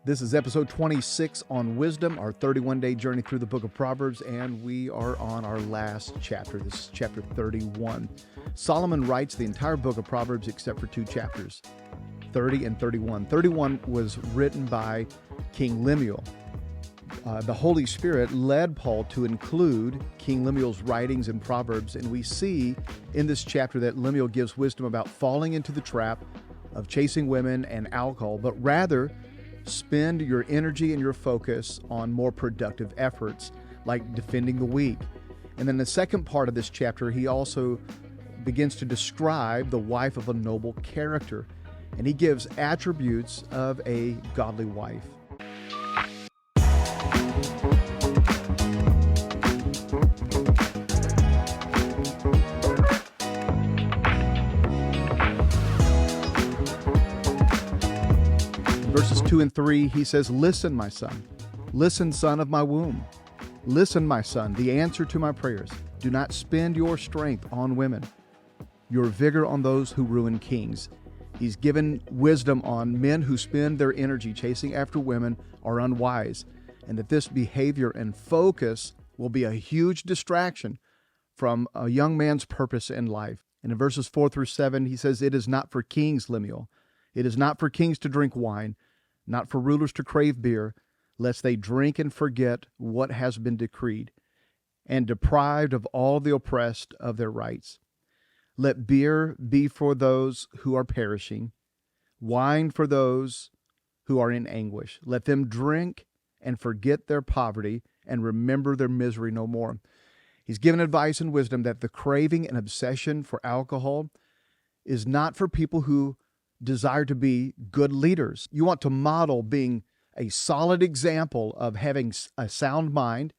This is episode 26 on wisdom, our 31-day journey through the book of Proverbs, and we are on our last chapter. This is chapter 31. Solomon writes the entire book of Proverbs except for two chapters, 30 and 31. 31 was written by King Lemuel. The Holy Spirit led Paul to include King Lemuel's writings in Proverbs, and we see in this chapter that Lemuel gives wisdom about falling into the trap of chasing women and alcohol, but rather spend your energy and your focus on more productive efforts like defending the weak. And then the second part of this chapter, he also begins to describe the wife of a noble character, and he gives attributes of a godly wife. Verses 2 and 3, he says, "Listen, my son. Listen, son of my womb. Listen, my son, the answer to my prayers. Do not spend your strength on women, your vigor on those who ruin kings." He's given wisdom on men who spend their energy chasing after women are unwise, and that this behavior and focus will be a huge distraction from a young man's purpose in life. And in verses 4 through 7, he says, "It is not for kings, Lemuel. It is not for kings to drink wine, not for rulers to crave beer, lest they drink and forget what has been decreed, and deprived of all the oppressed of their rights. Let beer be for those who are perishing, wine for those who are in anguish. Let them drink and forget their poverty and remember their misery no more." He's given advice and wisdom that the craving and obsession for alcohol is not for people who desire to be good leaders. You want to model being a solid example of having a sound mind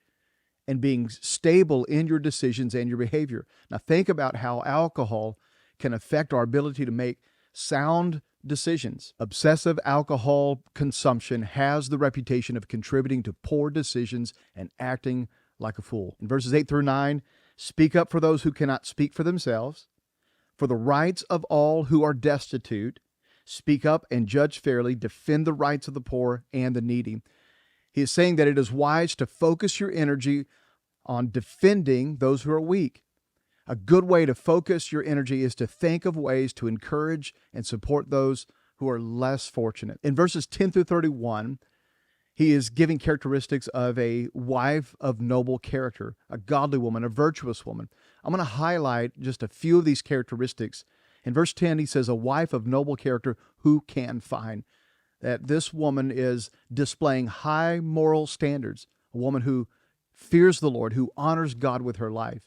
and being stable in your decisions and your behavior. Now think about how alcohol can affect our ability to make sound decisions. Obsessive alcohol consumption has the reputation of contributing to poor decisions and acting like a fool. In verses 8 through 9, "Speak up for those who cannot speak for themselves, for the rights of all who are destitute. Speak up and judge fairly. Defend the rights of the poor and the needy." He is saying that it is wise to focus your energy on defending those who are weak. A good way to focus your energy is to think of ways to encourage and support those who are less fortunate. In verses 10 through 31, he is giving characteristics of a wife of noble character, a godly woman, a virtuous woman. I'm going to highlight just a few of these characteristics. In verse 10, he says, "A wife of noble character who can find?" That this woman is displaying high moral standards, a woman who fears the Lord, who honors God with her life.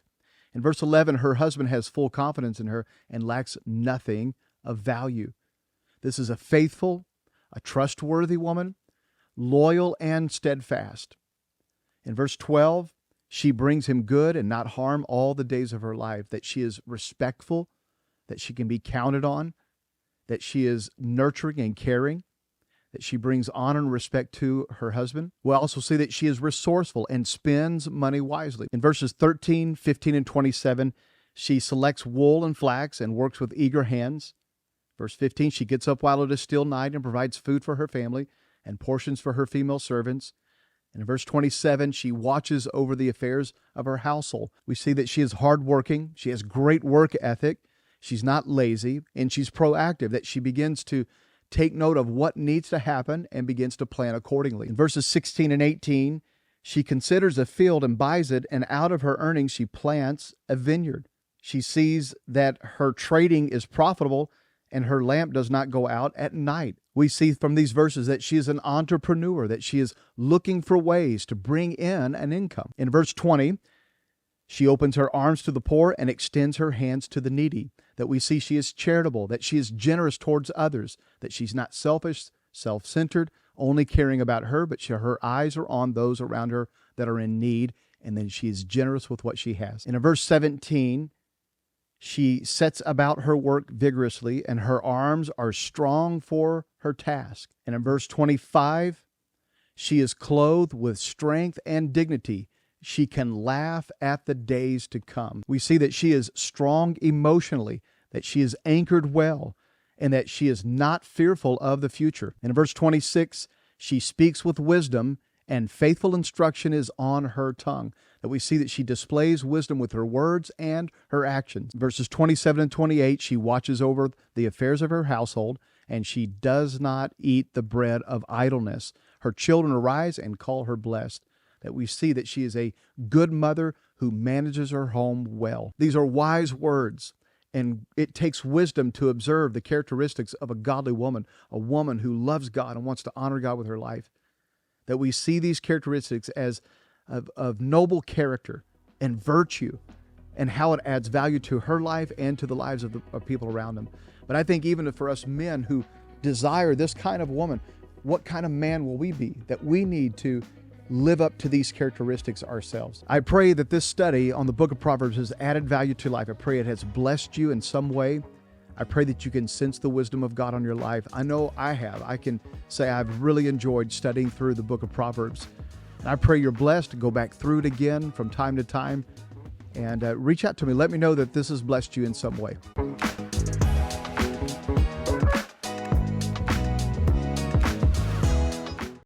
In verse 11, her husband has full confidence in her and lacks nothing of value. This is a faithful, a trustworthy woman, loyal and steadfast. In verse 12, she brings him good and not harm all the days of her life, that she is respectful, that she can be counted on, that she is nurturing and caring, that she brings honor and respect to her husband. We'll also see that she is resourceful and spends money wisely. In verses 13, 15, and 27, she selects wool and flax and works with eager hands. Verse 15, she gets up while it is still night and provides food for her family and portions for her female servants. And in verse 27, she watches over the affairs of her household. We see that she is hardworking, she has great work ethic, she's not lazy, and she's proactive, that she begins to take note of what needs to happen and begins to plan accordingly. In verses 16 and 18, she considers a field and buys it, and out of her earnings she plants a vineyard. She sees that her trading is profitable and her lamp does not go out at night. We see from these verses that she is an entrepreneur, that she is looking for ways to bring in an income. In verse 20, she opens her arms to the poor and extends her hands to the needy. That we see she is charitable, that she is generous towards others, that she's not selfish, self-centered, only caring about her, but her eyes are on those around her that are in need, and then she is generous with what she has. In verse 17, she sets about her work vigorously, and her arms are strong for her task. And in verse 25, she is clothed with strength and dignity. She can laugh at the days to come. We see that she is strong emotionally, that she is anchored well, and that she is not fearful of the future. In verse 26, She speaks with wisdom, and faithful instruction is on her tongue. That we see that she displays wisdom with her words and her actions. Verses 27 and 28, she watches over the affairs of her household, and she does not eat the bread of idleness. Her children arise and call her blessed. That we see that she is a good mother who manages her home well. These are wise words, and it takes wisdom to observe the characteristics of a godly woman, a woman who loves God and wants to honor God with her life. That we see these characteristics as of noble character and virtue, and how it adds value to her life and to the lives of people around them. But I think even for us men who desire this kind of woman, what kind of man will we be? That we need to live up to these characteristics ourselves. I pray that this study on the book of Proverbs has added value to life. I pray it has blessed you in some way. I pray that you can sense the wisdom of God on your life. I know I have. I can say I've really enjoyed studying through the book of Proverbs. And I pray you're blessed. Go back through it again from time to time and reach out to me. Let me know that this has blessed you in some way.